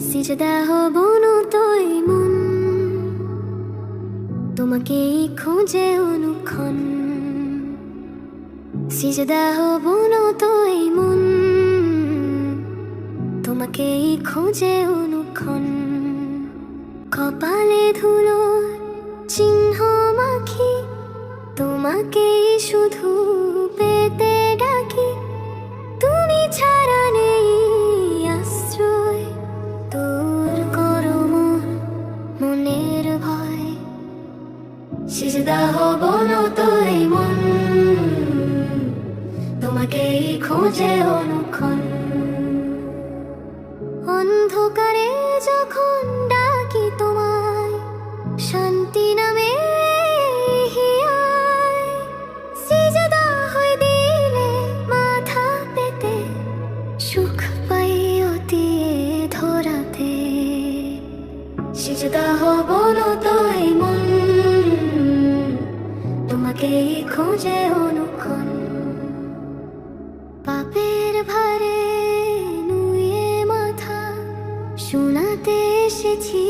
সিজদা হব নতই মন তোমাকেই খোঁজে অনুক্ষণ। সিজদা হব নতই মন তোমাকেই খোঁজে অনুক্ষণ। কপালে ধুলোর চিহ্ন মাখি তোমাকেই শুধু পেতে ডাকি। তুমি ছাড়া নেই আশ্রয়, দূর করো মনের ভয়। সিজদা হব নতই মন তোমাকেই খোঁজে অনুক্ষণ। অন্ধকারে যখন ডাকি তোমায় শান্তি নামে হিয়ায়, সিজদা হয়ে দিলে মাথা পেতে সুখ পাই অতি ধরাতে। সিজদা হব নতই মন তোমাকেই খোঁজে অনুক্ষণ। পাপের ভারে নুয়ে মাথা শোনাতে এসেছি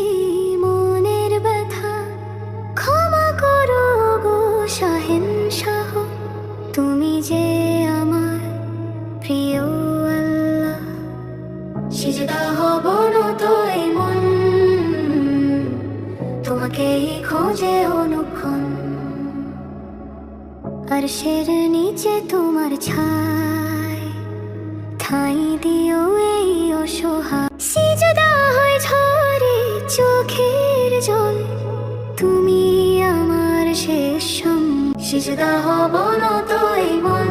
মনের ব্যথা। ক্ষমা করো গো শাহেনশাহ, তুমি যে আমার প্রিয় আল্লাহ। সিজদা হব নতই মন তোমাকেই খোঁজে অনুক্ষণ। আরশের নিচে তোমার ছায় ঠাঁই দিও এই অসহায়। সিজদা হয় ঝরে চোখের জল, তুমি আমার শেষ সিজদা হব নতই মন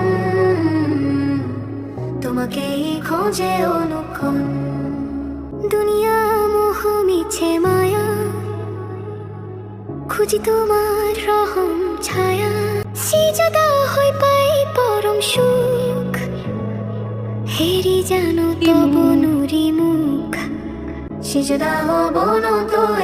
তোমাকেই খোঁজে অনুক্ষণ। দুনিয়া মোহ মিছে মায়া, খুঁজি তোমার রহম ছায়া। সিজদা হই পাই পরম সুখ, হেরি জানো তব নুরি মুখ। সিজদা হব নতই